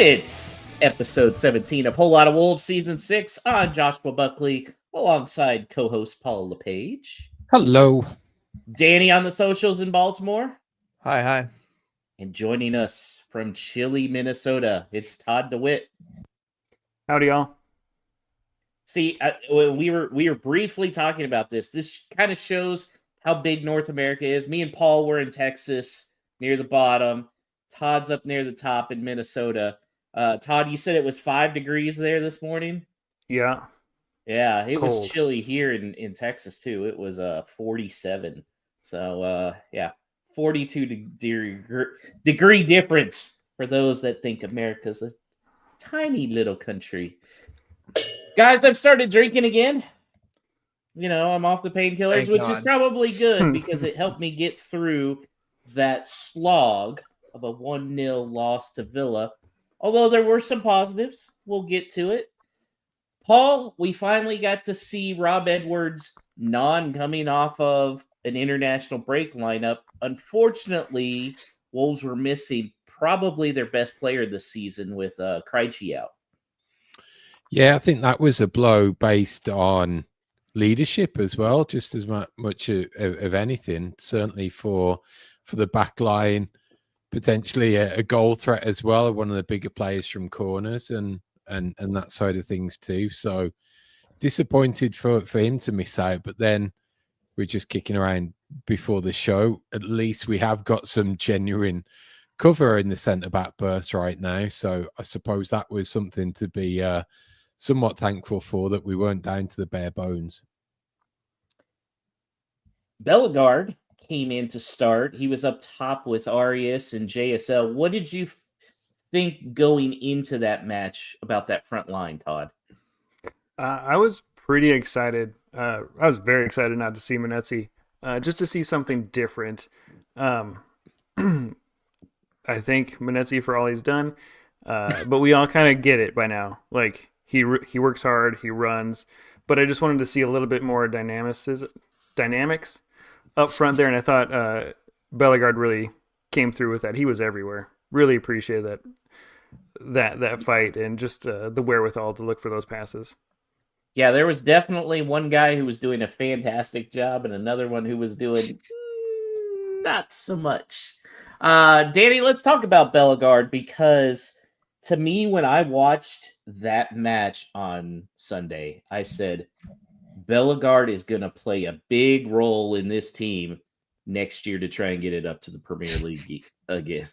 It's episode 17 of Whole Lot of Wolves season 6. I'm Joshua Buckley alongside co-host Paul LePage. Hello. Danny on the socials in Baltimore. Hi. And joining us from chilly Minnesota, it's Todd Dewitt. Howdy, y'all. See, we were briefly talking about this. This kind of shows how big North America is. Me and Paul were in Texas near the bottom. Todd's up near the top in Minnesota. Todd, you said it was 5 degrees there this morning? Yeah. Yeah, it Cold. was chilly here in Texas, too. It was 47. So, 42 degree difference for those that think America's a tiny little country. Guys, I've started drinking again. You know, I'm off the painkillers, which is probably good because it helped me get through that slog of a 1-0 loss to Villa. Although there were some positives. We'll get to it. Paul, we finally got to see Rob Edwards coming off of an international break lineup. Unfortunately, Wolves were missing probably their best player this season with Krejci out. Yeah, I think that was a blow based on leadership as well, just as much of anything. Certainly for the back line, potentially a goal threat as well, one of the bigger players from corners and that side of things too. So disappointed for him to miss out, but then we're just kicking around before the show. At least we have got some genuine cover in the centre-back berth right now. So I suppose that was something to be somewhat thankful for, that we weren't down to the bare bones. Bellegarde came in to start. He was up top with Arias and JSL. What did you think going into that match about that front line, Todd? I was pretty excited. I was very excited not to see Molineux, just to see something different. I think Molineux for all he's done, but we all kind of get it by now. Like he works hard, he runs, but I just wanted to see a little bit more dynamics up front there, and I thought Bellegarde really came through with that. He was everywhere. Really appreciated that fight and just the wherewithal to look for those passes. Yeah, there was definitely one guy who was doing a fantastic job and another one who was doing not so much. Danny, let's talk about Bellegarde, because to me, when I watched that match on Sunday, I said, Bellegarde is going to play a big role in this team next year to try and get it up to the Premier League again.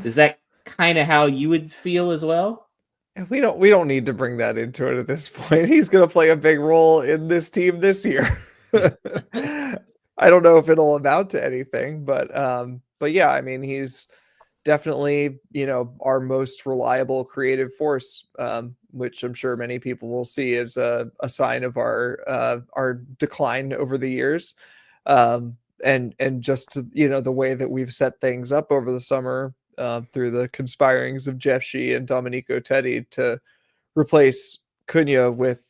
Is that kind of how you would feel as well? We don't need to bring that into it at this point. He's going to play a big role in this team this year. I don't know if it'll amount to anything, but yeah, I mean, he's definitely, our most reliable creative force, which I'm sure many people will see as a sign of our decline over the years. And just, the way that we've set things up over the summer, through the conspirings of Jeff Shee and Domenico Teddy to replace Cunha with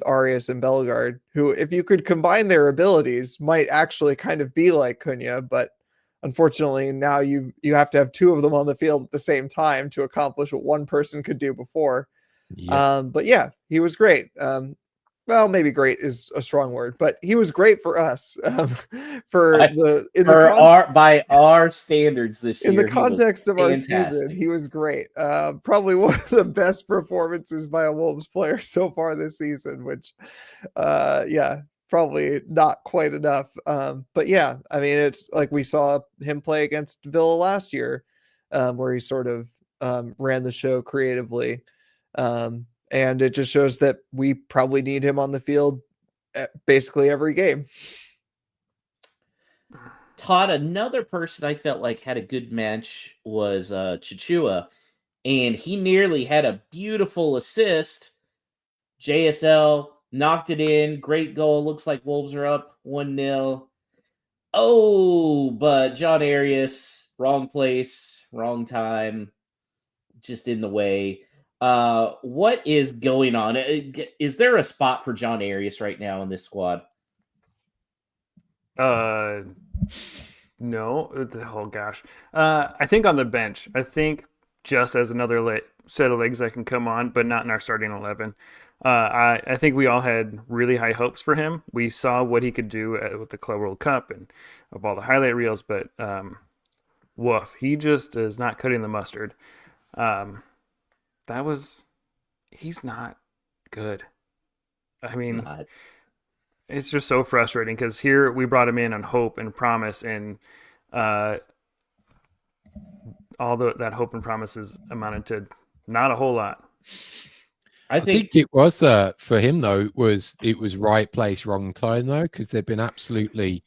Arias and Bellegarde, who, if you could combine their abilities, might actually kind of be like Cunha, but unfortunately now you have to have two of them on the field at the same time to accomplish what one person could do before. Yeah. But yeah, he was great. Well, maybe great is a strong word, but he was great for us. By our standards this year. In the context of our fantastic. season, he was great. Probably one of the best performances by a Wolves player so far this season, which, probably not quite enough. But yeah, I mean, it's like we saw him play against Villa last year, where he sort of ran the show creatively. And it just shows that we probably need him on the field at basically every game. Todd, another person I felt like had a good match was Chichua, and he nearly had a beautiful assist. JSL knocked it in. Great goal. Looks like Wolves are up 1-0. Oh, but John Arias, wrong place, wrong time, just in the way. What is going on? Is there a spot for John Arias right now in this squad? No. Oh gosh. I think on the bench. I think just as another set of legs that can come on, but not in our starting 11. I think we all had really high hopes for him. We saw what he could do with the Club World Cup and of all the highlight reels, but woof, he just is not cutting the mustard. He's not good. I mean, it's just so frustrating because here we brought him in on hope and promise, and that hope and promises amounted to not a whole lot. I think it was for him though. It was right place, wrong time though, because they've been absolutely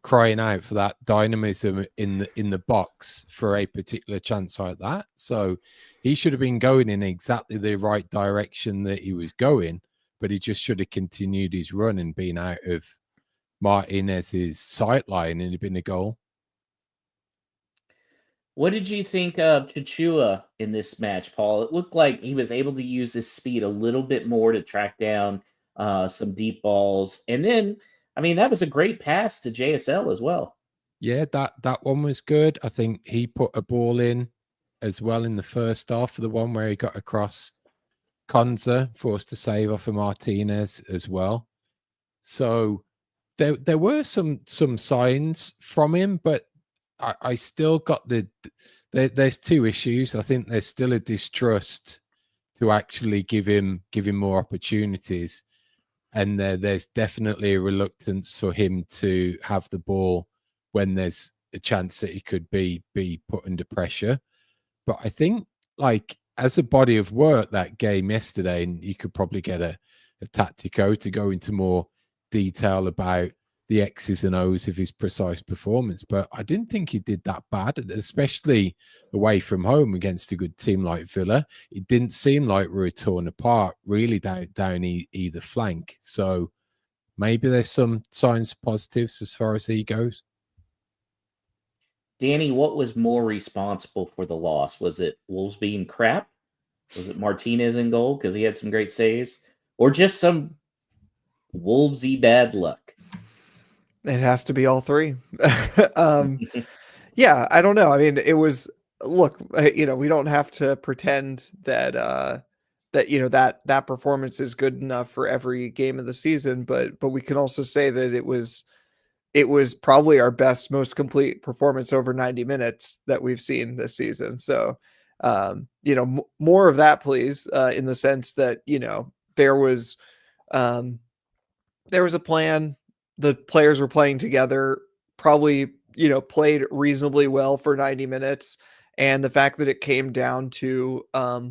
crying out for that dynamism in the box for a particular chance like that. So he should have been going in exactly the right direction that he was going, but he just should have continued his run and been out of Martinez's sight line, and it'd been a goal. What did you think of Chichua in this match, Paul? It looked like he was able to use his speed a little bit more to track down some deep balls. And then, I mean, that was a great pass to JSL as well. Yeah, that one was good. I think he put a ball in as well in the first half for the one where he got across Konza, forced to save off of Martinez as well. So there were some signs from him, but I still got there's two issues. I think there's still a distrust to actually give him more opportunities, and there's definitely a reluctance for him to have the ball when there's a chance that he could be put under pressure. But I think, like, as a body of work, that game yesterday, and you could probably get a tactico to go into more detail about the X's and O's of his precise performance, but I didn't think he did that bad, especially away from home against a good team like Villa. It didn't seem like we were torn apart really down either flank. So maybe there's some signs of positives as far as he goes. Danny, what was more responsible for the loss? Was it Wolves being crap? Was it Martinez in goal because he had some great saves? Or just some Wolvesy bad luck? It has to be all three. Yeah, I don't know. I mean, it was, look, we don't have to pretend that that performance is good enough for every game of the season, but we can also say that it was probably our best, most complete performance over 90 minutes that we've seen this season. So, more of that, please, in the sense that, there was a plan. The players were playing together, probably, played reasonably well for 90 minutes. And the fact that it came down to, a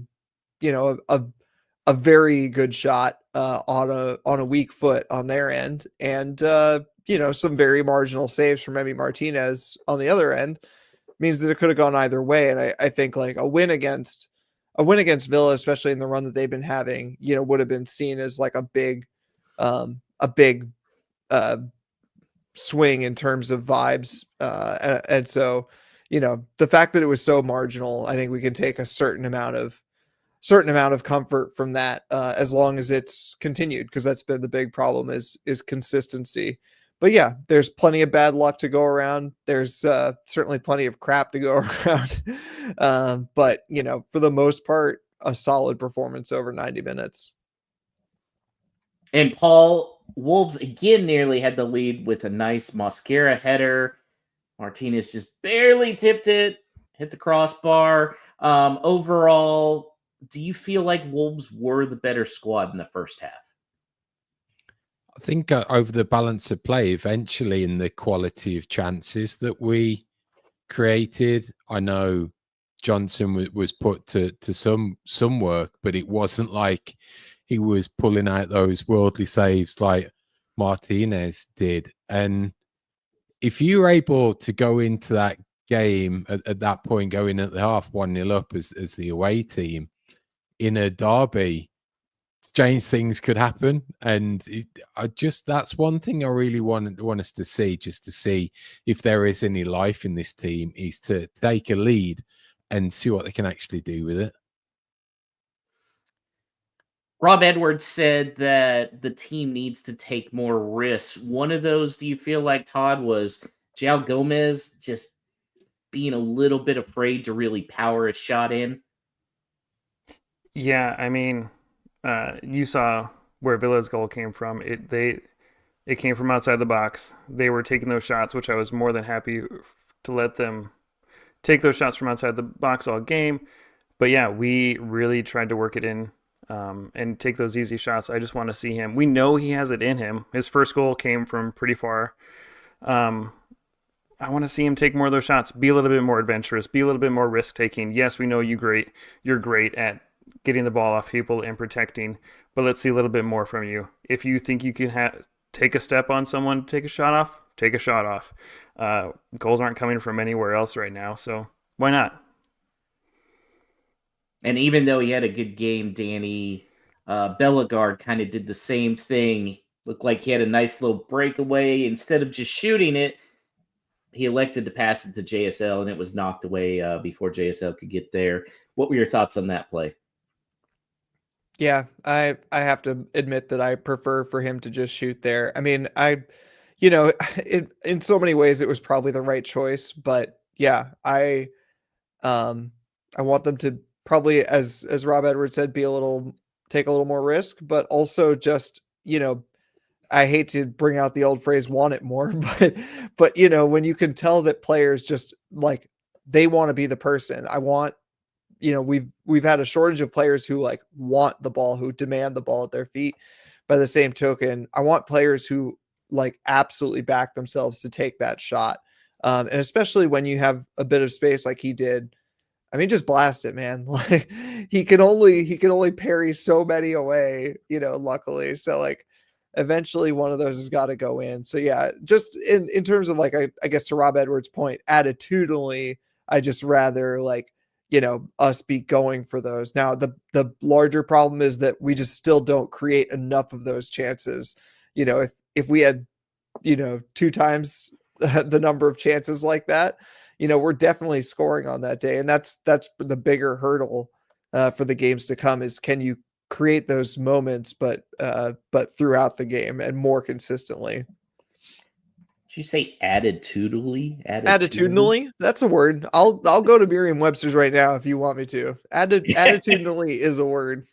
very good shot on a weak foot on their end. And, some very marginal saves from Emi Martinez on the other end means that it could have gone either way. And I think like a win against Villa, especially in the run that they've been having, would have been seen as like a big swing in terms of vibes. And so, the fact that it was so marginal, I think we can take a certain amount of comfort from that, as long as it's continued, because that's been the big problem is consistency. But yeah, there's plenty of bad luck to go around. There's certainly plenty of crap to go around. But, for the most part, a solid performance over 90 minutes. And Paul, Wolves again nearly had the lead with a nice Mosquera header. Martinez just barely tipped it, hit the crossbar. Overall, do you feel like Wolves were the better squad in the first half? I think over the balance of play, eventually, in the quality of chances that we created. I know Johnson was put to some work, but it wasn't like he was pulling out those worldly saves like Martinez did. And if you were able to go into that game at that point, going at the half 1-0 up as the away team in a derby, strange things could happen. And that's one thing I really want us to see, just to see if there is any life in this team, is to take a lead and see what they can actually do with it. Rob Edwards said that the team needs to take more risks. One of those, do you feel like, Todd, was João Gomez just being a little bit afraid to really power a shot in? Yeah, I mean, you saw where Villa's goal came from. It came from outside the box. They were taking those shots, which I was more than happy to let them take those shots from outside the box all game. But yeah, we really tried to work it in and take those easy shots. I just want to see him. We know he has it in him. His first goal came from pretty far. Um, I want to see him take more of those shots, be a little bit more adventurous, be a little bit more risk taking. Yes, we know you're great at getting the ball off people and protecting, but let's see a little bit more from you. If you think you can take a step on someone, take a shot off, take a shot off. Goals aren't coming from anywhere else right now, so why not? And even though he had a good game, Danny, Bellegarde kind of did the same thing. Looked like he had a nice little breakaway. Instead of just shooting it, he elected to pass it to JSL, and it was knocked away before JSL could get there. What were your thoughts on that play? Yeah, I have to admit that I prefer for him to just shoot there. I mean, in so many ways it was probably the right choice, but yeah, I want them to probably, as Rob Edwards said, take a little more risk, but also just, I hate to bring out the old phrase "want it more," but when you can tell that players just like they want to be the person. I want, we've had a shortage of players who like want the ball, who demand the ball at their feet. By the same token, I want players who like absolutely back themselves to take that shot. And especially when you have a bit of space like he did, I mean, just blast it, man. Like he can only parry so many away, luckily. So like eventually one of those has got to go in. So yeah, just in terms of like, I guess to Rob Edwards' point, attitudinally, I just rather like, us be going for those. Now the larger problem is that we just still don't create enough of those chances. If we had, 2 times the number of chances like that, we're definitely scoring on that day. And that's the bigger hurdle for the games to come is, can you create those moments, but throughout the game and more consistently. Did you say attitudinally? Attitudinally? That's a word. I'll go to Merriam-Webster's right now if you want me to. Attitudinally is a word.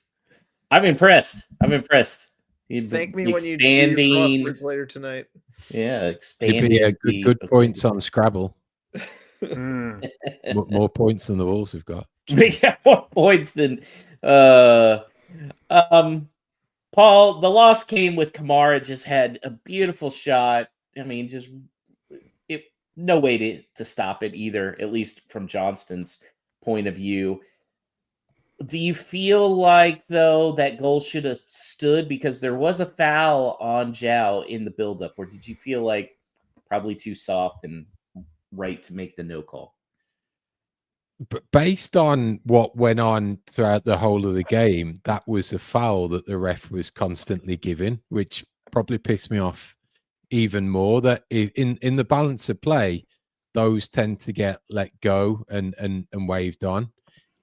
I'm impressed. Thank me when you do your crosswords later tonight. Yeah, expanding. Could be good points on Scrabble. Mm. More points than the Wolves have got. We got more points than Paul. The loss came with Kamara just had a beautiful shot. I mean, no way to stop it either, at least from Johnston's point of view. Do you feel like, though, that goal should have stood because there was a foul on Zhao in the buildup, or did you feel like probably too soft and right to make the no call? But based on what went on throughout the whole of the game, that was a foul that the ref was constantly giving, which probably pissed me off even more. That in the balance of play, those tend to get let go and waved on.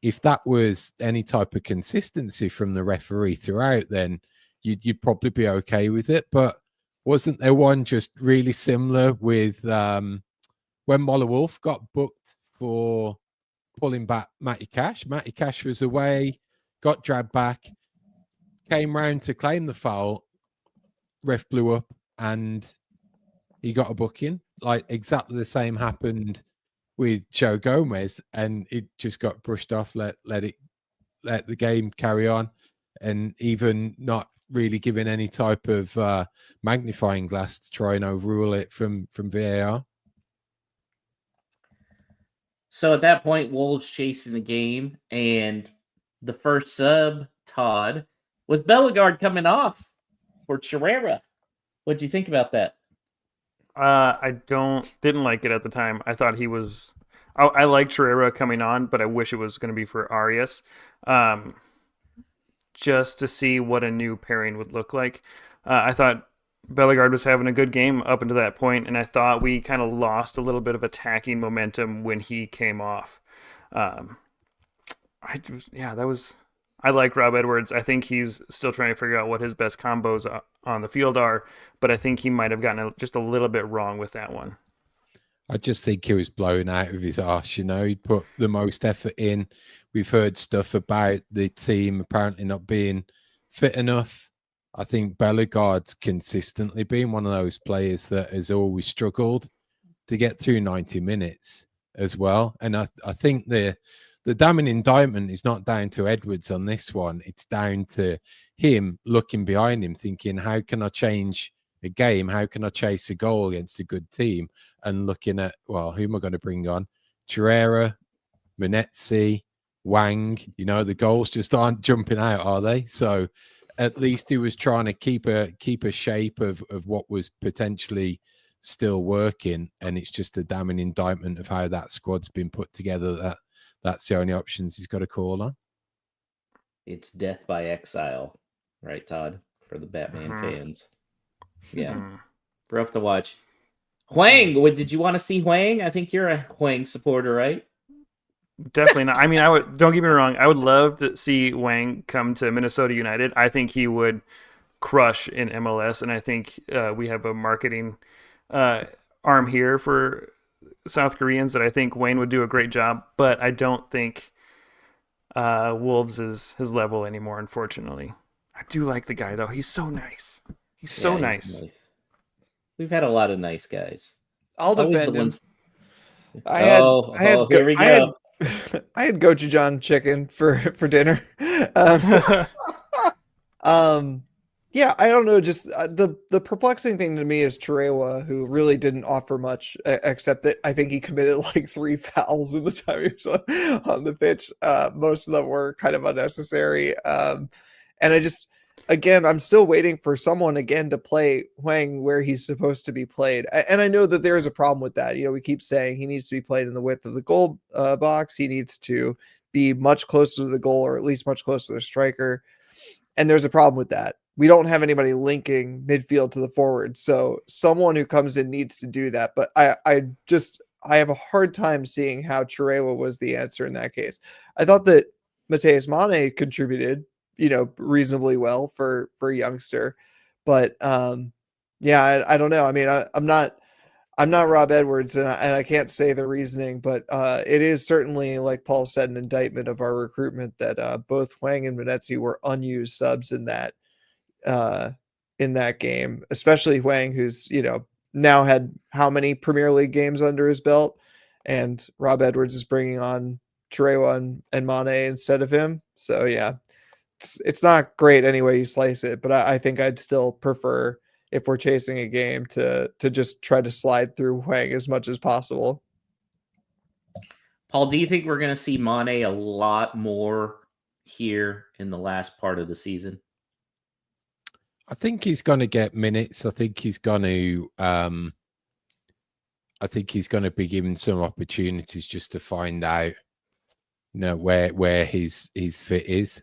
If that was any type of consistency from the referee throughout, then you'd probably be okay with it. But wasn't there one just really similar with when Moller Wolf got booked for pulling back Matty Cash? Matty Cash was away, got dragged back, came round to claim the foul, ref blew up, and he got a booking. Like exactly the same happened with Joe Gomez, and it just got brushed off. Let the game carry on, and even not really giving any type of magnifying glass to try and overrule it from VAR. So at that point, Wolves chasing the game, and the first sub, Todd, was Bellegarde coming off for Chirera. What'd you think about that? I didn't like it at the time. I thought he was. I like Chirera coming on, but I wish it was going to be for Arias, just to see what a new pairing would look like. I thought Bellegarde was having a good game up until that point, and I thought we kind of lost a little bit of attacking momentum when he came off. I like Rob Edwards. I think he's still trying to figure out what his best combos on the field are, but I think he might have gotten just a little bit wrong with that one. I just think he was blown out of his arse. You know, he put the most effort in. We've heard stuff about the team apparently not being fit enough. I think Bellegarde's consistently been one of those players that has always struggled to get through 90 minutes as well. And I think the damning indictment is not down to Edwards on this one. It's down to him looking behind him, thinking, how can I change a game? How can I chase a goal against a good team? And looking at, well, who am I going to bring on? Torreira, Menezzi, Wang. You know, the goals just aren't jumping out, are they? So at least he was trying to keep a shape of what was potentially still working, and it's just a damning indictment of how that squad's been put together. That's the only options he's got to call on. It's death by exile, right, Todd? For the Batman fans. Yeah. Rough to watch. Huang, did you want to see Huang? I think you're a Huang supporter, right? Definitely not. I mean, don't get me wrong. I would love to see Wang come to Minnesota United. I think he would crush in MLS, and I think we have a marketing arm here for South Koreans that I think Wayne would do a great job, but I don't think Wolves is his level anymore, unfortunately. I do like the guy, though. He's so nice. He's so nice. We've had a lot of nice guys. I'll defend him. I had gochujang chicken for dinner. Yeah, I don't know. Just the perplexing thing to me is Torreira, who really didn't offer much, except that I think he committed like 3 fouls in the time he was on the pitch. Most of them were kind of unnecessary. And I'm still waiting for someone again to play Huang where he's supposed to be played. And I know that there is a problem with that. You know, we keep saying he needs to be played in the width of the goal box. He needs to be much closer to the goal, or at least much closer to the striker. And there's a problem with that. We don't have anybody linking midfield to the forward. So someone who comes in needs to do that. But I have a hard time seeing how Torreira was the answer in that case. I thought that Matheus Mane contributed, reasonably well for a youngster. But yeah, I don't know. I mean, I'm not Rob Edwards, and I can't say the reasoning, but it is certainly, like Paul said, an indictment of our recruitment that both Huang and Menezzi were unused subs in that game, especially Huang, who's now had how many Premier League games under his belt, and Rob Edwards is bringing on Torreira and Mane instead of him. So yeah, it's not great any way you slice it, but I think I'd still prefer, if we're chasing a game, to just try to slide through Huang as much as possible. Paul, do you think we're going to see Mane a lot more here in the last part of the season? I think he's going to get minutes. I think he's going to be given some opportunities just to find out, where his fit is.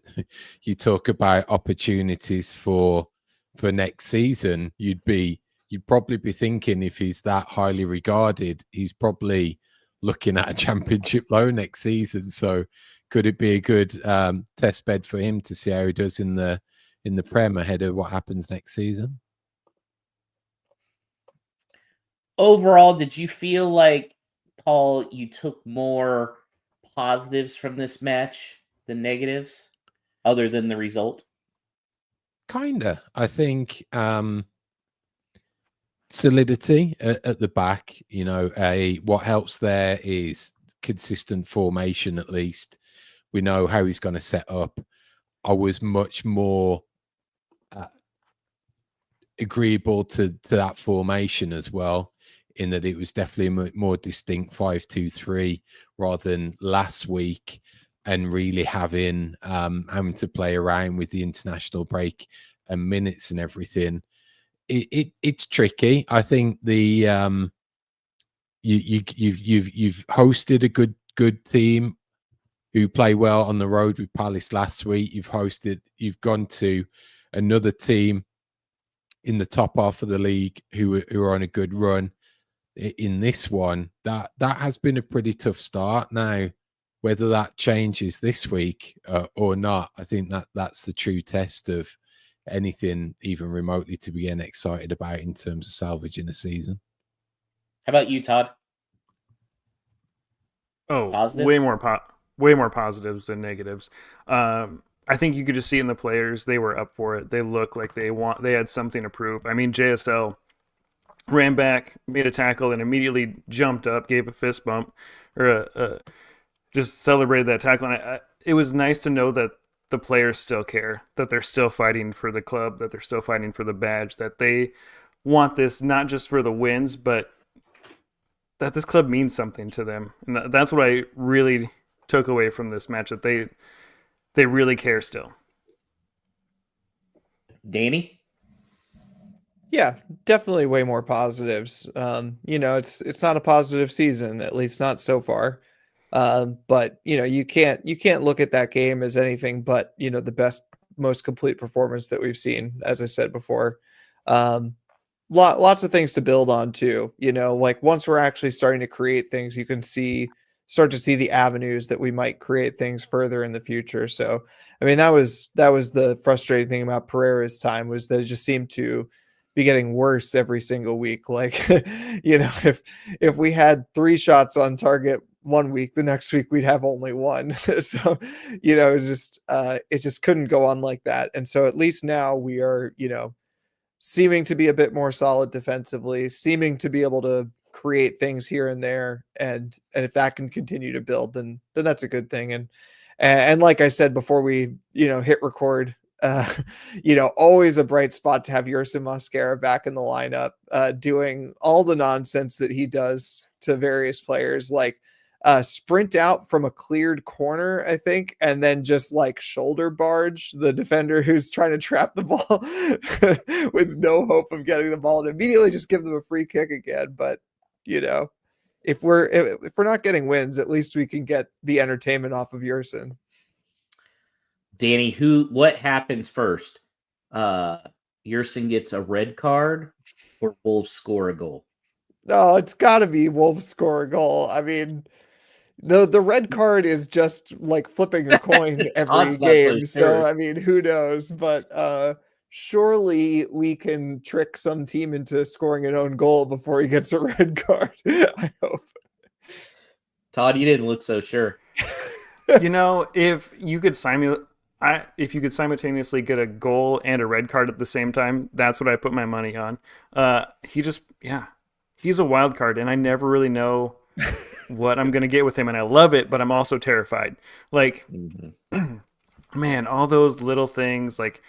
You talk about opportunities for next season. You'd probably be thinking, if he's that highly regarded, he's probably looking at a championship low next season. So could it be a good test bed for him to see how he does in the Prem ahead of what happens next season? Overall, did you feel like, Paul, you took more positives from this match than negatives, other than the result? Kinda. I think solidity at the back. What helps there is consistent formation. At least we know how he's going to set up. I was much more agreeable to that formation as well, in that it was definitely a more distinct 5-2-3 rather than last week, and really having to play around with the international break and minutes and everything. It's tricky. I think you've hosted a good team who play well on the road with Palace last week. You've gone to another team in the top half of the league who are on a good run. In this one, that has been a pretty tough start. Now, whether that changes this week or not, I think that's the true test of anything even remotely to be getting excited about in terms of salvaging a season. How about you, Todd? Oh, Positives? way more positives than negatives. I think you could just see in the players they were up for it. They look like they had something to prove. I mean, JSL ran back, made a tackle, and immediately jumped up, gave a fist bump, or just celebrated that tackle. And it was nice to know that the players still care, that they're still fighting for the club, that they're still fighting for the badge, that they want this not just for the wins, but that this club means something to them. And that's what I really took away from this match, that they really care still. Danny? Yeah, definitely way more positives. It's not a positive season, at least not so far. But you can't look at that game as anything but the best, most complete performance that we've seen, as I said before. Lots of things to build on too. Like once we're actually starting to create things, you can start to see the avenues that we might create things further in the future. So, I mean, that was the frustrating thing about Pereira's time, was that it just seemed to be getting worse every single week. Like, if we had 3 shots on target one week, the next week we'd have only 1. So, it just couldn't go on like that. And so at least now we are, seeming to be a bit more solid defensively, seeming to be able to create things here and there, and if that can continue to build, then that's a good thing. And like I said before we hit record, always a bright spot to have Yersin Mosquera back in the lineup, doing all the nonsense that he does to various players, like sprint out from a cleared corner, I think, and then just like shoulder barge the defender who's trying to trap the ball with no hope of getting the ball, and immediately just give them a free kick again. But if we're not getting wins, at least we can get the entertainment off of Yersin. Danny, what happens first? Yersin gets a red card or Wolves score a goal? No, it's got to be Wolves score a goal. I mean, the red card is just like flipping a coin every game. So I mean, who knows? But surely we can trick some team into scoring an own goal before he gets a red card. I hope. Todd, you didn't look so sure. If you could simultaneously get a goal and a red card at the same time, that's what I put my money on. He's a wild card, and I never really know what I'm going to get with him, and I love it, but I'm also terrified. Like, man, all those little things, like,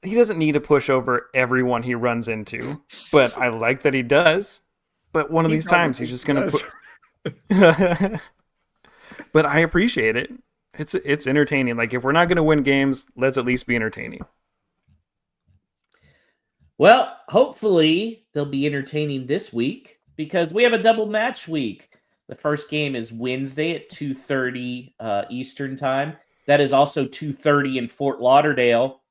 he doesn't need to push over everyone he runs into, but I like that he does. But one of these times, he's just going to put... But I appreciate it. It's entertaining. Like, if we're not going to win games, let's at least be entertaining. Well, hopefully they'll be entertaining this week, because we have a double match week. The first game is Wednesday at 2:30 Eastern time. That is also 2:30 in Fort Lauderdale.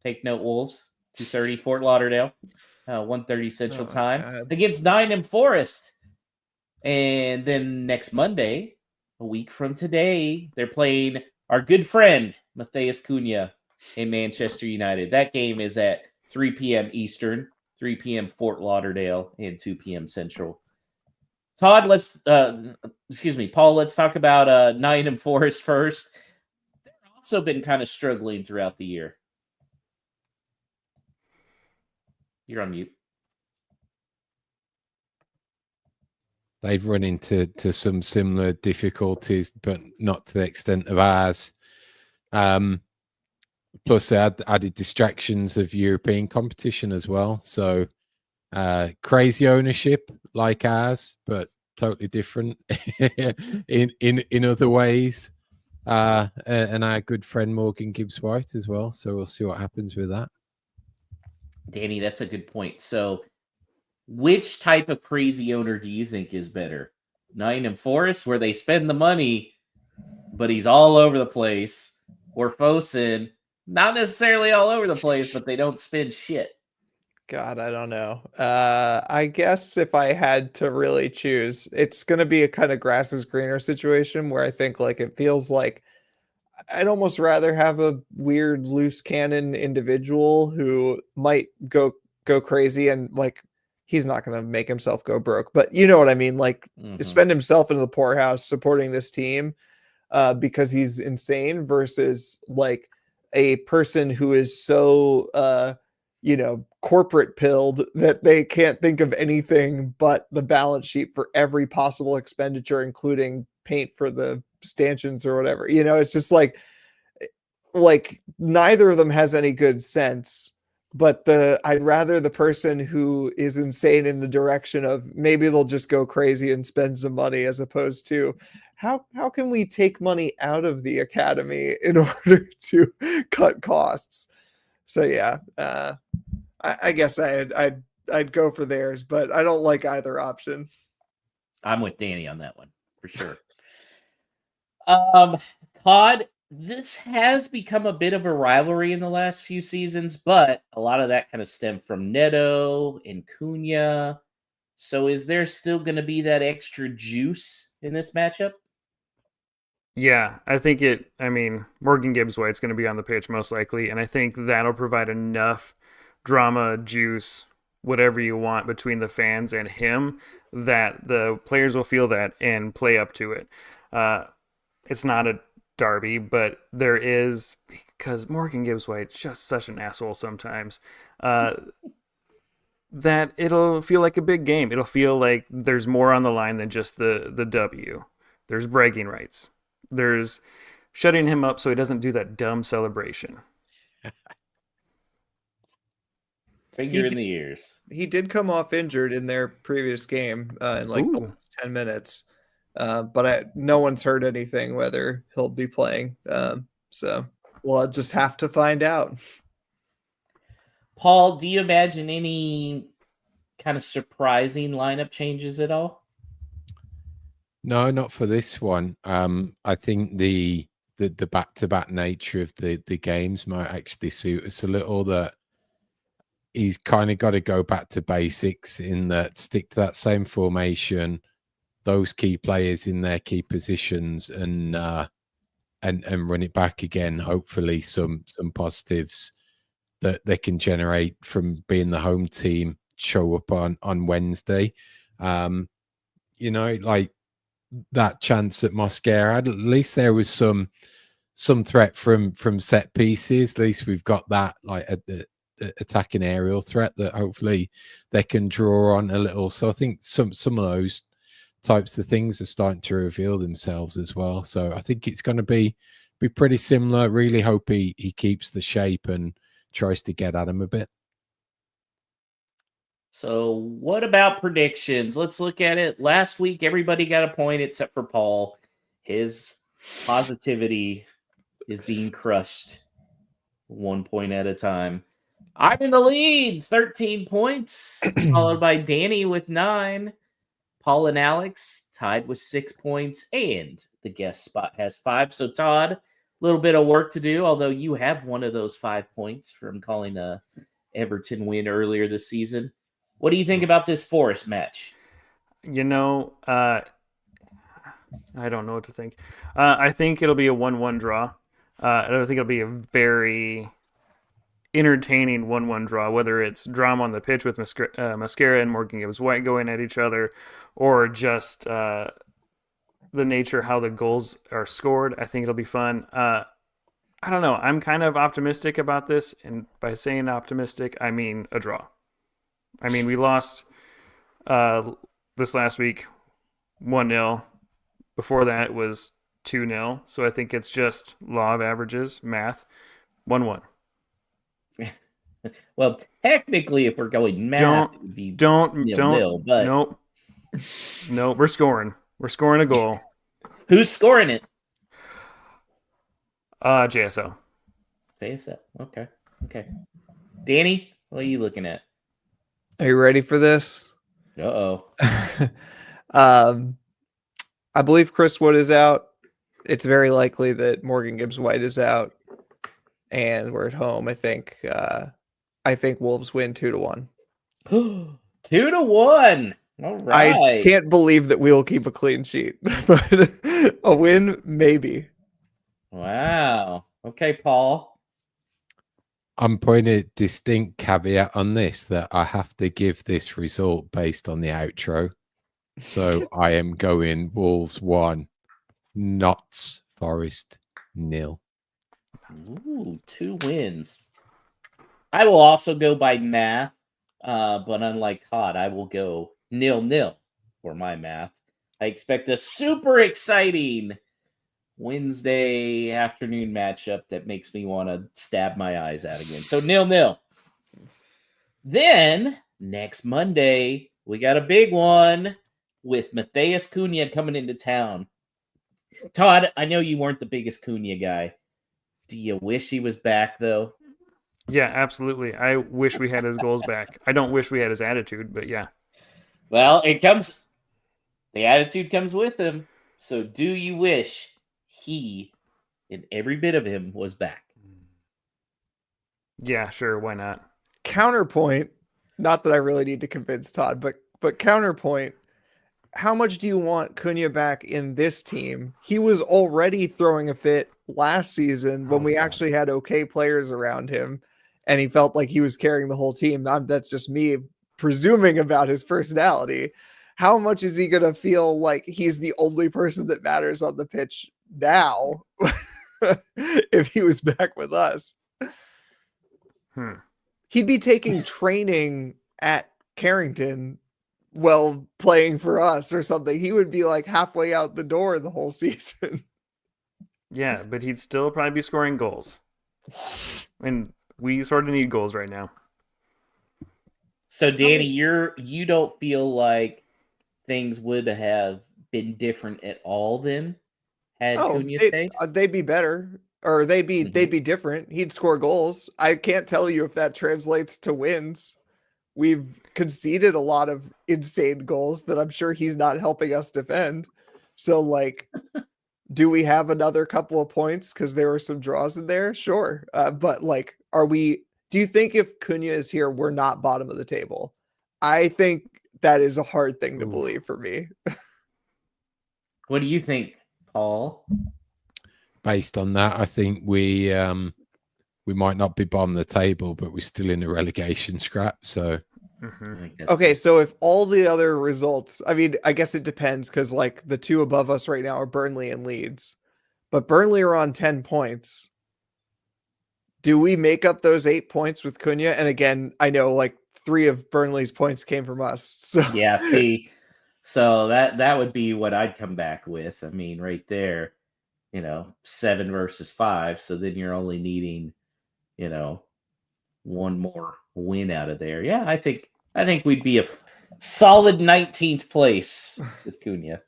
Take note, Wolves. 2:30 Fort Lauderdale. 1:30 Central time. God. Against Nottingham Forest. And then next Monday, a week from today, they're playing our good friend, Matheus Cunha, in Manchester United. That game is at 3 p.m. Eastern, 3 p.m. Fort Lauderdale, and 2 p.m. Central. Todd, Paul, let's talk about Nottingham Forest first. They've also been kind of struggling throughout the year. You're on mute. They've run into some similar difficulties, but not to the extent of ours. Plus, they had added distractions of European competition as well. So, crazy ownership like ours, but totally different in other ways. And our good friend Morgan Gibbs-White as well. So we'll see what happens with that. Danny, that's a good point. So, which type of crazy owner do you think is better? Nottingham Forest, where they spend the money, but he's all over the place, or Fosun, not necessarily all over the place, but they don't spend shit? God, I don't know. I guess if I had to really choose, it's going to be a kind of grass is greener situation, where I think like it feels like I'd almost rather have a weird loose cannon individual who might go crazy and like he's not going to make himself go broke. But you know what I mean? Like, spend himself into the poorhouse supporting this team because he's insane versus like a person who is so, corporate pilled that they can't think of anything but the balance sheet for every possible expenditure, including paint for the stanchions or whatever. It's just like neither of them has any good sense. But I'd rather the person who is insane in the direction of maybe they'll just go crazy and spend some money, as opposed to how can we take money out of the academy in order to cut costs. So yeah, I guess I'd go for theirs, but I don't like either option. I'm with Danny on that one for sure. Todd, this has become a bit of a rivalry in the last few seasons, but a lot of that kind of stemmed from Neto and Cunha. So is there still going to be that extra juice in this matchup? Yeah, I think Morgan Gibbs-White's going to be on the pitch most likely, and I think that'll provide enough drama, juice, whatever you want between the fans and him that the players will feel that and play up to it. It's not a derby, but there is, because Morgan Gibbs-White's just such an asshole sometimes, that it'll feel like a big game. It'll feel like there's more on the line than just the W. There's bragging rights. There's shutting him up so he doesn't do that dumb celebration. Finger in the ears. He did come off injured in their previous game in the last 10 minutes. But no one's heard anything whether he'll be playing. So we'll just have to find out. Paul, do you imagine any kind of surprising lineup changes at all? No, not for this one. I think the back-to-back nature of the games might actually suit us a little. That he's kind of got to go back to basics in that, stick to that same formation, those key players in their key positions, and run it back again. Hopefully, some positives that they can generate from being the home team show up on Wednesday. Like that chance at Mosquera, at least there was some threat from set pieces. At least we've got that, like the attacking aerial threat that hopefully they can draw on a little. So I think some of those types of things are starting to reveal themselves as well. So I think it's going to be pretty similar. Really hope he keeps the shape and tries to get at him a bit. So what about predictions? Let's look at it. Last week, everybody got a point except for Paul. His positivity is being crushed 1 point at a time. I'm in the lead, 13 points, followed by Danny with 9. Paul and Alex tied with 6 points, and the guest spot has 5. So Todd, a little bit of work to do, although you have one of those 5 points from calling a Everton win earlier this season. What do you think about this Forest match? I don't know what to think. I think it'll be a 1-1 draw. I don't think it'll be a very entertaining 1-1 draw, whether it's drama on the pitch with Mosquera and Morgan Gibbs-White going at each other, or just the nature how the goals are scored. I think it'll be fun. I don't know. I'm kind of optimistic about this, and by saying optimistic, I mean a draw. I mean, we lost this last week 1-0. Before that, it was 2-0. So I think it's just law of averages, math, 1-1. Well, technically, if we're going math, it would be nil, but Nope, we're scoring. We're scoring a goal. Who's scoring it? JSO. JSO. Okay. Danny, what are you looking at? Are you ready for this? Uh-oh. I believe Chris Wood is out. It's very likely that Morgan Gibbs-White is out, and we're at home. I think Wolves win 2-1. 2-1. All right. I can't believe that we will keep a clean sheet, but a win, maybe. Wow. Okay, Paul. I'm putting a distinct caveat on this that I have to give this result based on the outro. So I am going Wolves 1, Notts Forest 0. Ooh, 2 wins. I will also go by math, but unlike Todd, I will go 0-0 for my math. I expect a super exciting Wednesday afternoon matchup that makes me want to stab my eyes out again. So 0-0. Then next Monday, we got a big one with Matheus Cunha coming into town. Todd, I know you weren't the biggest Cunha guy. Do you wish he was back, though? Yeah, absolutely. I wish we had his goals back. I don't wish we had his attitude, but yeah. Well, the attitude comes with him. So do you wish he and every bit of him was back? Yeah, sure. Why not? Counterpoint, not that I really need to convince Todd, but counterpoint, how much do you want Cunha back in this team? He was already throwing a fit last season when we actually had okay players around him, and he felt like he was carrying the whole team. That's just me presuming about his personality. How much is he going to feel like he's the only person that matters on the pitch now if he was back with us? He'd be taking training at Carrington while playing for us or something. He would be like halfway out the door the whole season. Yeah, but he'd still probably be scoring goals. And we sort of need goals right now. So Danny, you don't feel like things would have been different at all then had Cunha stayed? They'd be better. Or they'd be different. He'd score goals. I can't tell you if that translates to wins. We've conceded a lot of insane goals that I'm sure he's not helping us defend. So, like, do we have another couple of points because there were some draws in there? Sure. But, like, do you think if Cunha is here, we're not bottom of the table? I think that is a hard thing to believe for me. What do you think, Paul? Based on that, I think we might not be bottom of the table, but we're still in a relegation scrap. So, okay, so if all the other results, I mean, I guess it depends because like the two above us right now are Burnley and Leeds, but Burnley are on 10 points. Do we make up those 8 points with Cunha? And again, I know like 3 of Burnley's points came from us. So yeah, see, so that would be what I'd come back with. I mean, right there. 7 versus 5. So then you're only needing, one more win out of there. Yeah, I think we'd be a solid 19th place with Cunha.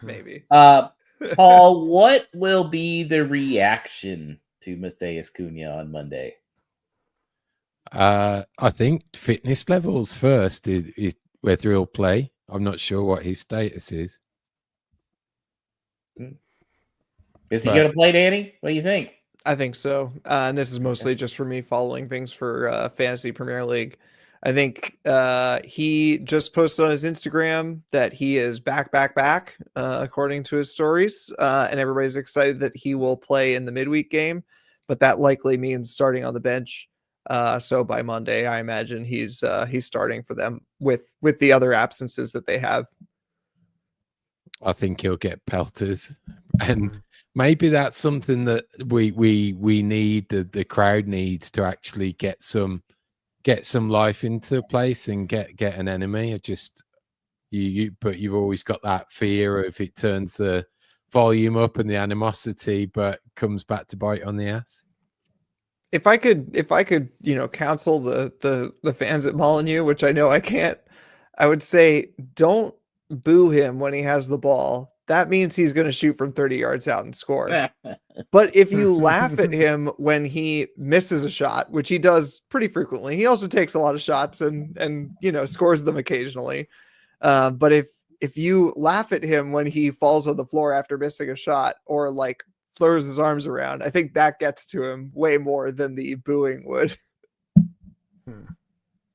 Maybe. Paul, what will be the reaction to Matheus Cunha on Monday? I think fitness levels first is whether he'll play. I'm not sure what his status is. Is he going to play, Danny? What do you think? I think so. And this is mostly just for me following things for Fantasy Premier League. I think he just posted on his Instagram that he is back, according to his stories. And everybody's excited that he will play in the midweek game. But that likely means starting on the bench. So by Monday, I imagine he's starting for them with the other absences that they have. I think he'll get pelters. And maybe that's something that we need, the crowd needs to actually get some life into the place and get an enemy. But you've always got that fear of it turns the volume up and the animosity, but comes back to bite on the ass. If I could, counsel the fans at Molineux, which I know I can't, I would say don't boo him when he has the ball. That means he's going to shoot from 30 yards out and score. But if you laugh at him when he misses a shot, which he does pretty frequently, he also takes a lot of shots and scores them occasionally. But if you laugh at him when he falls on the floor after missing a shot or like throws his arms around, I think that gets to him way more than the booing would.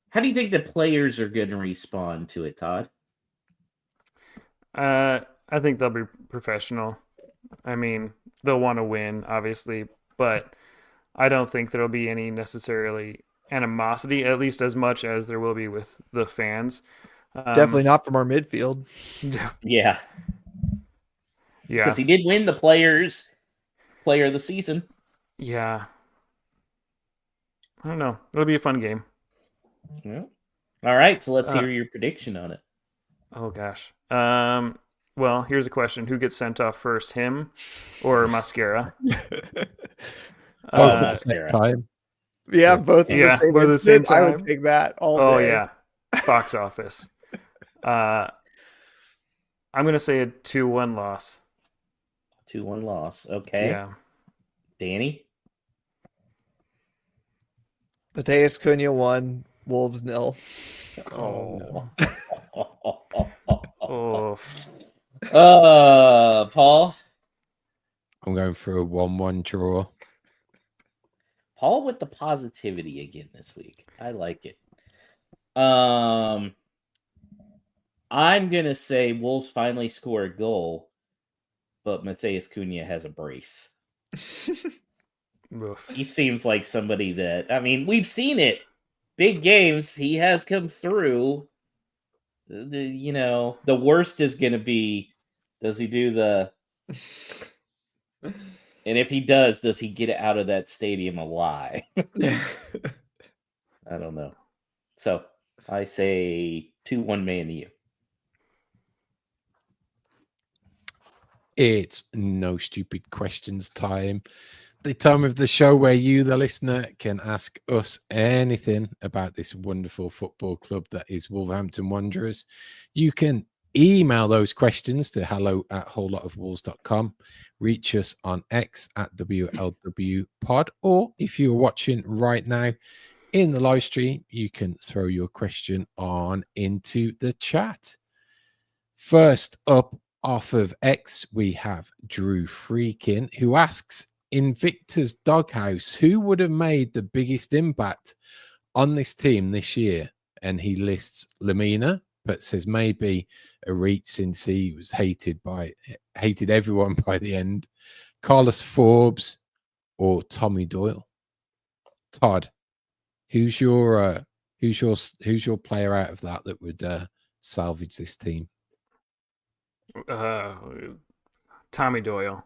How do you think the players are going to respond to it, Todd? I think they'll be professional. I mean, they'll want to win, obviously, but I don't think there'll be any necessarily animosity, at least as much as there will be with the fans. Definitely not from our midfield. Yeah, Yeah. because he did win the player of the season. Yeah. I don't know. It'll be a fun game. Yeah. All right, so let's hear your prediction on it. Oh gosh. Well, here's a question: who gets sent off first, him or Mascara? Both at the same time. Yeah, both at the same both at the same instant. I would time. take that all Oh day. yeah, box office. I'm gonna say a 2-1 loss. 2-1 loss. Okay. Yeah. Danny? Mateus Cunha 1, Wolves 0. Oh. Paul? I'm going for a 1-1 draw. Paul with the positivity again this week. I like it. I'm gonna say Wolves finally score a goal, but Mateus Cunha has a brace. He seems like somebody that, I mean, we've seen it. Big games, he has come through. The worst is gonna be, does he do the... And if he does he get out of that stadium alive? I don't know. So I say 2-1 Man U. It's no stupid questions time. The time of the show where you, the listener, can ask us anything about this wonderful football club that is Wolverhampton Wanderers. You can email those questions to hello@wholelotofwolves.com. Reach us on X at WLWpod, or if you're watching right now in the live stream, you can throw your question on into the chat. First up off of X, we have Drew Freakin, who asks, in Victor's doghouse, who would have made the biggest impact on this team this year? And he lists Lamina, but says maybe a reach since he was hated everyone by the end. Carlos Forbes or Tommy Doyle. Todd, who's your player out of that would salvage this team? Tommy Doyle.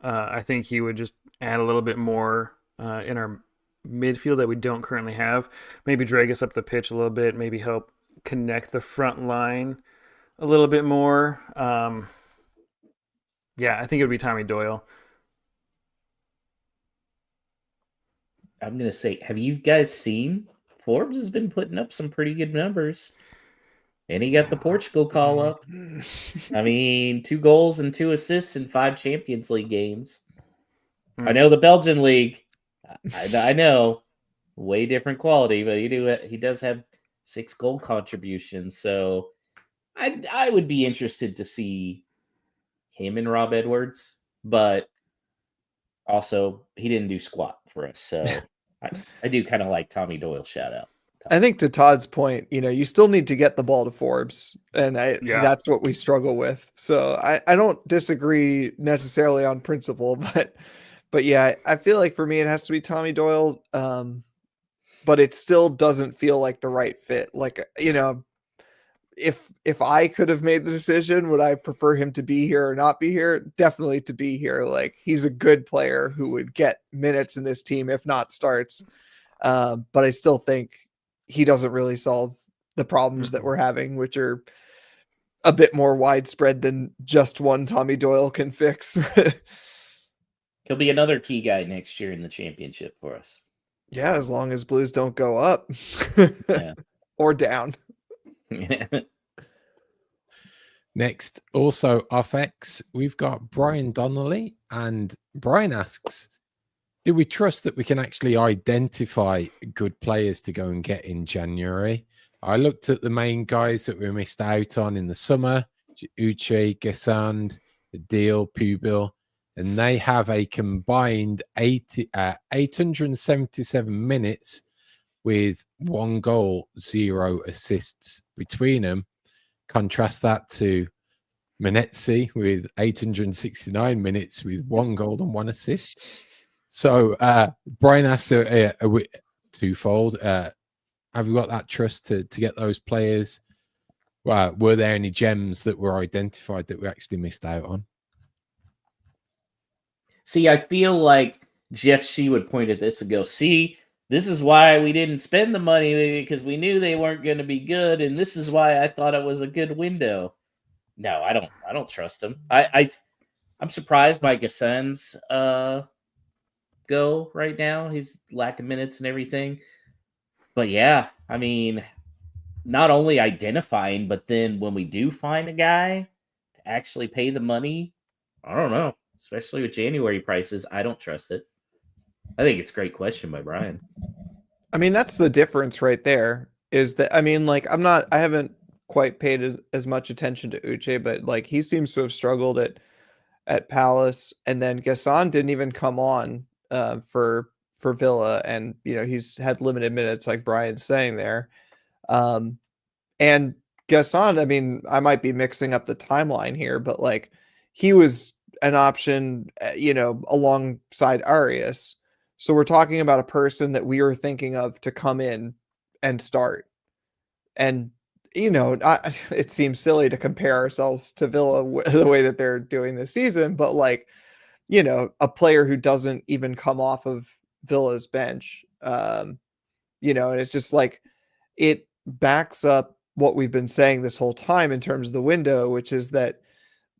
I think he would just add a little bit more in our midfield that we don't currently have. Maybe drag us up the pitch a little bit. Maybe help connect the front line a little bit more. Yeah, I think it would be Tommy Doyle. I'm going to say, have you guys seen? Forbes has been putting up some pretty good numbers. And he got the Portugal call up. I mean, 2 goals and 2 assists in 5 Champions League games. I know the Belgian league. I know, way different quality, but he does have 6 goal contributions. So I would be interested to see him and Rob Edwards, but also he didn't do squat for us. So I do kind of like Tommy Doyle shout out. I think to Todd's point, you still need to get the ball to Forbes, and that's what we struggle with. So I don't disagree necessarily on principle, but yeah, I feel like for me it has to be Tommy Doyle, but it still doesn't feel like the right fit. Like, if I could have made the decision, would I prefer him to be here or not be here? Definitely to be here. Like, he's a good player who would get minutes in this team, if not starts. But I still think he doesn't really solve the problems that we're having, which are a bit more widespread than just one Tommy Doyle can fix. He'll be another key guy next year in the championship for us. Yeah, as long as Blues don't go up or down. Next, also off X, we've got Brian Donnelly, and Brian asks, do we trust that we can actually identify good players to go and get in January? I looked at the main guys that we missed out on in the summer, Uche, Gesand, Deal, Pubil, and they have a combined 877 minutes with 1 goal, 0 assists between them. Contrast that to Menetzi with 869 minutes with 1 goal and 1 assist. So Brian asked twofold. Have you got that trust to get those players? Well, were there any gems that were identified that we actually missed out on? See, I feel like Jeff Shee would point at this and go, see, this is why we didn't spend the money, because we knew they weren't going to be good, and this is why I thought it was a good window. No, I don't trust him. I'm surprised by Gassan's go right now. He's lacking minutes and everything. But yeah, I mean, not only identifying, but then when we do find a guy to actually pay the money, I don't know. Especially with January prices, I don't trust it. I think it's a great question by Brian. I mean, that's the difference right there. Is that, I mean, like, I haven't quite paid as much attention to Uche, but like he seems to have struggled at Palace, and then Gassan didn't even come on for Villa, and you know he's had limited minutes, like Brian's saying there. And Gassan, I mean, I might be mixing up the timeline here, but like he was an option, you know, alongside Arias. So we're talking about a person that we were thinking of to come in and start. And, you know, it seems silly to compare ourselves to Villa the way that they're doing this season, but like, you know, a player who doesn't even come off of Villa's bench, you know, and it's just like, it backs up what we've been saying this whole time in terms of the window, which is that,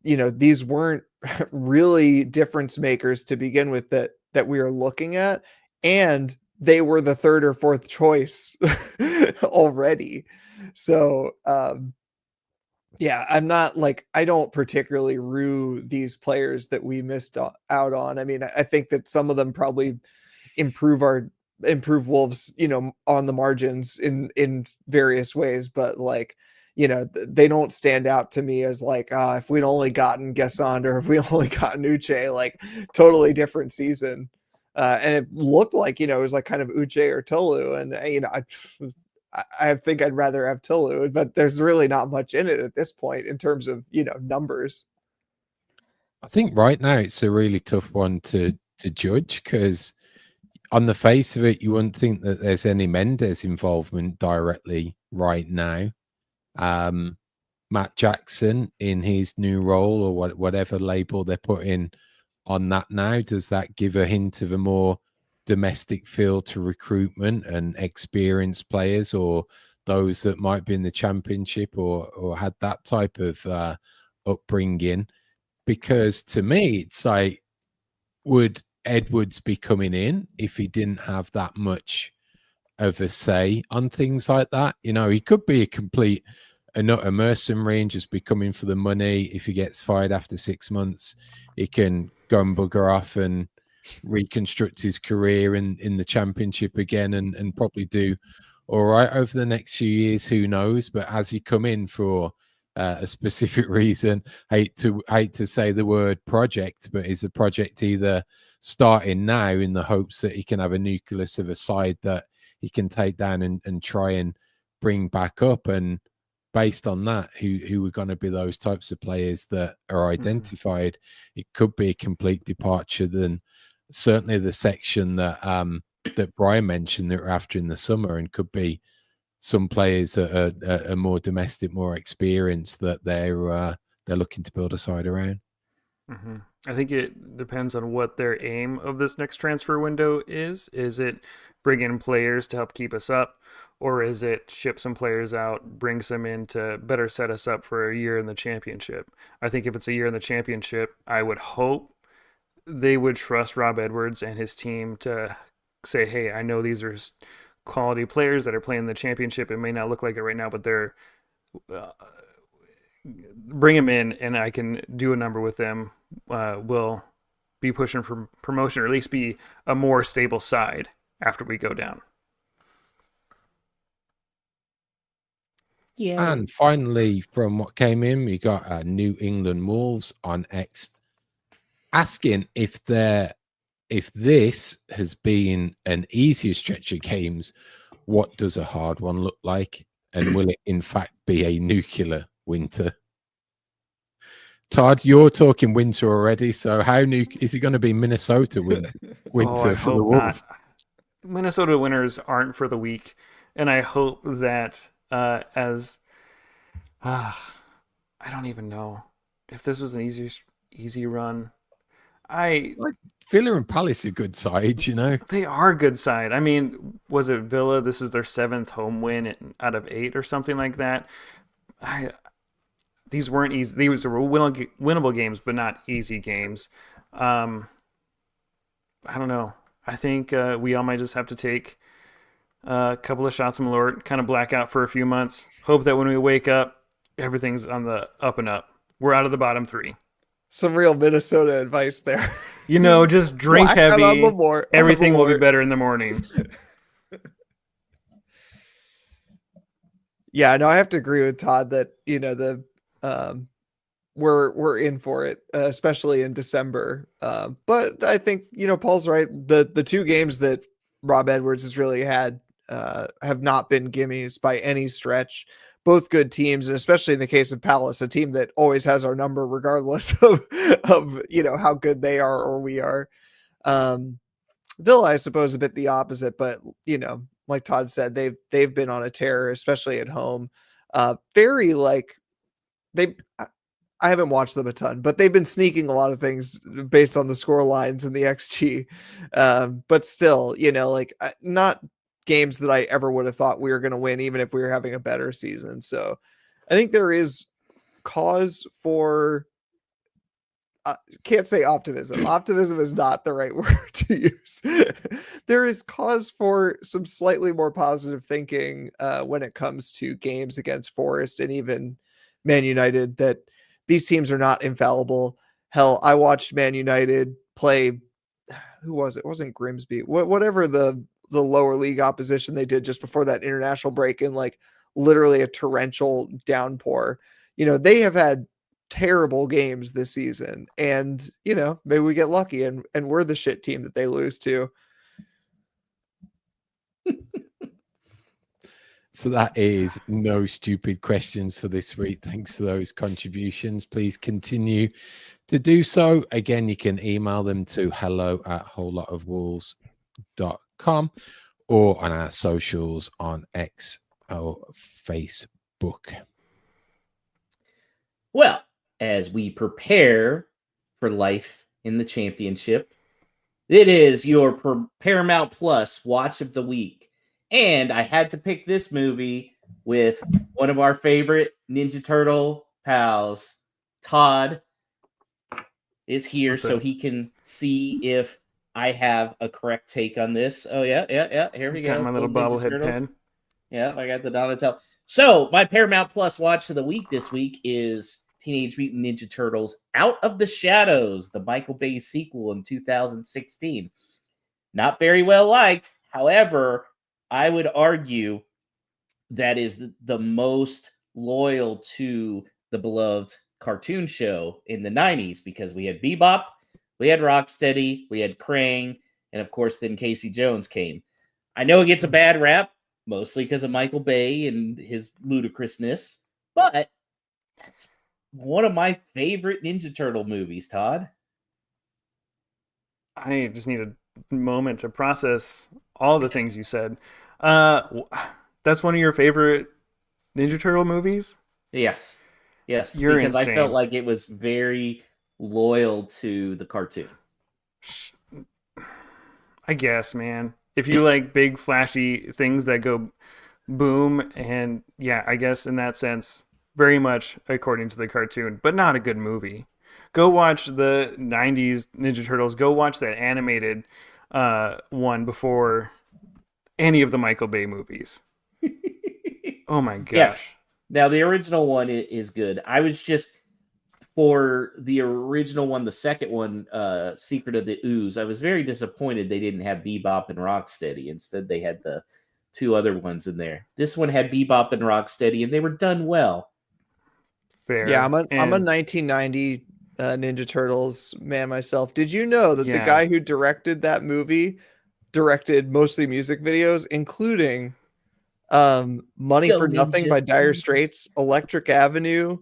you know, these weren't really difference makers to begin with that we are looking at, and they were the third or fourth choice already. So yeah, I'm not like, I don't particularly rue these players that we missed out on. I mean, I think that some of them probably improve Wolves, you know, on the margins in various ways, but like, you know, they don't stand out to me as like, if we'd only gotten Gassan or if we only gotten Uche, like totally different season. And it looked like, you know, it was like kind of Uche or Tolu, and you know, I think I'd rather have Tolu, but there's really not much in it at this point in terms of, you know, numbers. I think right now it's a really tough one to judge, because on the face of it, you wouldn't think that there's any Mendes involvement directly right now. Matt Jackson in his new role, or whatever label they're putting on that now, does that give a hint of a more domestic feel to recruitment and experienced players, or those that might be in the Championship or had that type of upbringing? Because to me, it's like, would Edwards be coming in if he didn't have that much of a say on things like that? You know, he could be a complete a mercenary and just be coming for the money. If he gets fired after 6 months, he can go and bugger off and reconstruct his career in the Championship again, and probably do all right over the next few years. Who knows? But has he come in for a specific reason? Hate to say the word project, but is the project either starting now in the hopes that he can have a nucleus of a side that he can take down and try and bring back up? And based on that, who are going to be those types of players that are identified? It could be a complete departure than certainly the section that that Brian mentioned that we're after in the summer, and could be some players that are more domestic, more experienced, that they're looking to build a side around. Mm-hmm. I think it depends on what their aim of this next transfer window is. Is it bring in players to help keep us up, or is it ship some players out, bring some in to better set us up for a year in the Championship? I think if it's a year in the Championship, I would hope they would trust Rob Edwards and his team to say, hey, I know these are quality players that are playing the Championship. It may not look like it right now, but they're bring them in and I can do a number with them. We'll be pushing for promotion, or at least be a more stable side after we go down. Yeah. And finally, from what came in, we got New England Wolves on X asking if this has been an easier stretch of games, what does a hard one look like? And will it in fact be a nuclear winter? Todd, you're talking winter already. So how new is it going to be? Minnesota winter I for the hope Wolves? not. Minnesota winters aren't for the weak, and I hope that I don't even know if this was an easy run. Like Villa and Palace are good sides, you know. They are a good side. I mean, was it Villa? This is their 7th home win out of 8 or something like that. These weren't easy. These were winnable games, but not easy games. I don't know. I think we all might just have to take a couple of shots of Malort, kind of black out for a few months. Hope that when we wake up, everything's on the up and up. We're out of the bottom 3. Some real Minnesota advice there. Just drink Black out heavy. on the Everything will be Malort. better in the morning. Yeah, no, I have to agree with Todd that we're in for it, especially in December. But I think Paul's right. The 2 games that Rob Edwards has really had have not been gimmies by any stretch. Both good teams, and especially in the case of Palace, a team that always has our number regardless of how good they are or we are. Villa, I suppose, a bit the opposite, but like Todd said, they've been on a tear, especially at home. Very like I haven't watched them a ton, but they've been sneaking a lot of things based on the score lines and the XG. But still, not games that I ever would have thought we were going to win, even if we were having a better season. So I think there is cause for, can't say optimism. Optimism is not the right word to use. There is cause for some slightly more positive thinking when it comes to games against Forest and even Man United, that these teams are not infallible. Hell, I watched Man United play, who was it? It wasn't Grimsby. Whatever the lower league opposition they did just before that international break in like literally a torrential downpour. They have had terrible games this season, and maybe we get lucky and we're the shit team that they lose to. So that is no stupid questions for this week. Thanks for those contributions. Please continue to do so. Again, you can email them to hello@wholelotofwolves.com or on our socials on X or Facebook. Well, as we prepare for life in the championship, it is your Paramount Plus Watch of the Week. And I had to pick this movie with one of our favorite Ninja Turtle pals. Todd is here so he can see if I have a correct take on this. Oh, yeah. Here we go. Got my little bobblehead pen. Yeah, I got the Donatello. So my Paramount Plus Watch of the Week this week is Teenage Mutant Ninja Turtles Out of the Shadows, the Michael Bay sequel in 2016. Not very well liked. However, I would argue that is the most loyal to the beloved cartoon show in the 90s, because we had Bebop, we had Rocksteady, we had Krang, and of course then Casey Jones came. I know it gets a bad rap, mostly because of Michael Bay and his ludicrousness, but that's one of my favorite Ninja Turtle movies, Todd. I just need a moment to process all the things you said. That's one of your favorite Ninja Turtle movies? Yes. You're because insane. I felt like it was very loyal to the cartoon. I guess, man. If you like big flashy things that go boom, and yeah, I guess in that sense, very much according to the cartoon, but not a good movie. Go watch the 90s Ninja Turtles. Go watch that animated one before any of the Michael Bay movies. Oh my gosh. Yes. Now, the original one is good. I was just, for the original one, the second one, Secret of the Ooze, I was very disappointed they didn't have Bebop and Rocksteady. Instead, they had the 2 other ones in there. This one had Bebop and Rocksteady, and they were done well. Fair. Yeah, I'm a 1990 Ninja Turtles man myself. Did you know that the guy who directed that movie directed mostly music videos, including Money Go for Nothing Ninja. by Dire Straits, Electric Avenue,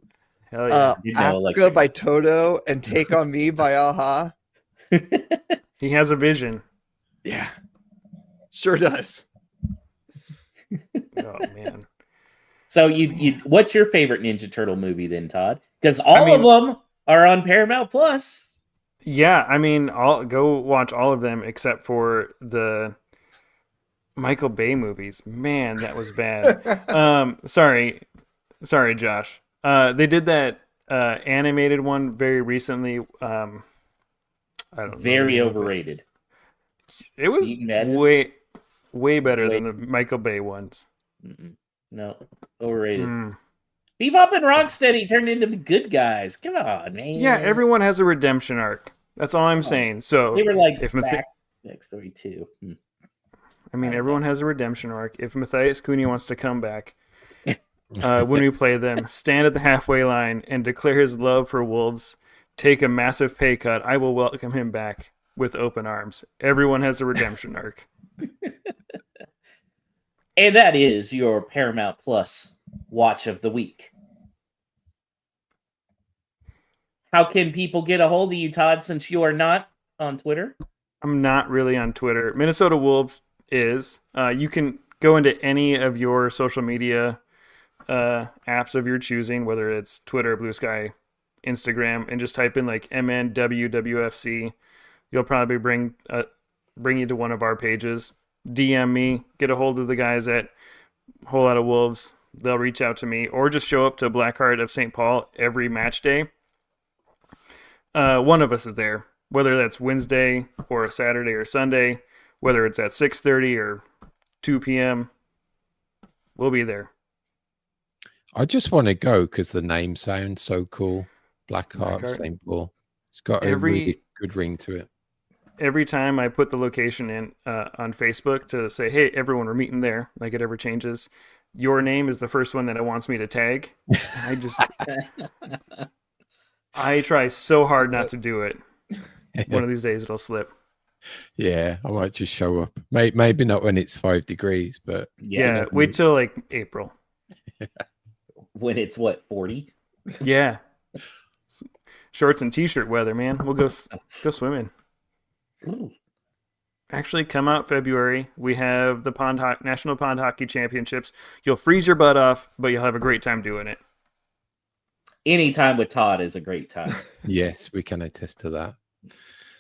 Hell yeah. You know, Africa electric. by Toto and Take on Me by Aha. He has a vision. Yeah, sure does. Oh man. So you what's your favorite Ninja Turtle movie then, Todd? Because all mean- of them are on Paramount Plus. Yeah, I mean, I'll go watch all of them except for the Michael Bay movies. Man, that was bad. Sorry, Josh. They did that animated one very recently. I don't know. Very the name of it. overrated. It was Eating Madness? way better than the Michael Bay ones. Mm-mm. No, overrated. Mm. Bebop and Rocksteady turned into good guys. Come on, man. Yeah, everyone has a redemption arc. That's all I'm saying. So They were like if back next story too. I mean, everyone has a redemption arc. If Matthias Cunha wants to come back, when we play them, stand at the halfway line and declare his love for Wolves, take a massive pay cut, I will welcome him back with open arms. Everyone has a redemption arc. And that is your Paramount Plus watch of the week. How can people get a hold of you, Todd, since you are not on Twitter? I'm not really on Twitter. Minnesota Wolves is. You can go into any of your social media apps of your choosing, whether it's Twitter, Blue Sky, Instagram, and just type in like MNWWFC. You'll probably bring you to one of our pages. DM me, get a hold of the guys at Whole Lot of Wolves. They'll reach out to me, or just show up to Blackheart of St. Paul every match day. One of us is there, whether that's Wednesday or a Saturday or Sunday, whether it's at 6:30 or 2 p.m. We'll be there. I just want to go because the name sounds so cool. Blackheart of St. Paul. It's got a really good ring to it. Every time I put the location in on Facebook to say, hey, everyone, we're meeting there, like it ever changes, your name is the first one that it wants me to tag. I try so hard not to do it. One of these days it'll slip. Yeah, I might just show up. Maybe not when it's 5 degrees, but yeah, wait till like April. When it's what, 40? Yeah. Shorts and t-shirt weather, man. We'll go swimming. Ooh. Actually, come out February. We have the National Pond Hockey Championships. You'll freeze your butt off, but you'll have a great time doing it. Any time with Todd is a great time. Yes, we can attest to that.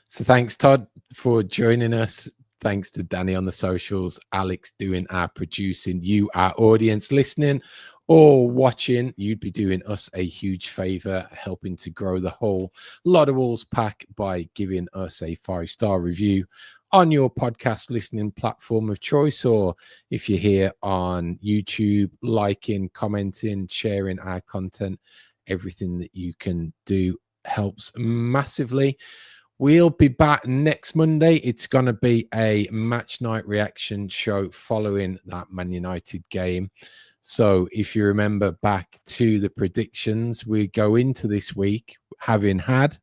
So thanks, Todd, for joining us. Thanks to Danny on the socials, Alex doing our producing, you, our audience, listening or watching. You'd be doing us a huge favor, helping to grow the whole Lot of Wolves pack by giving us a 5-star review on your podcast listening platform of choice, or if you're here on YouTube, liking, commenting, sharing our content. Everything that you can do helps massively. We'll be back next Monday. It's going to be a match night reaction show following that Man United game. So if you remember back to the predictions, we go into this week having had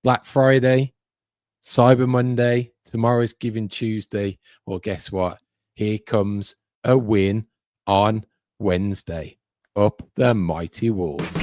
Black Friday, Cyber Monday, tomorrow's Giving Tuesday. Well, guess what? Here comes a win on Wednesday. Up the mighty Wolves.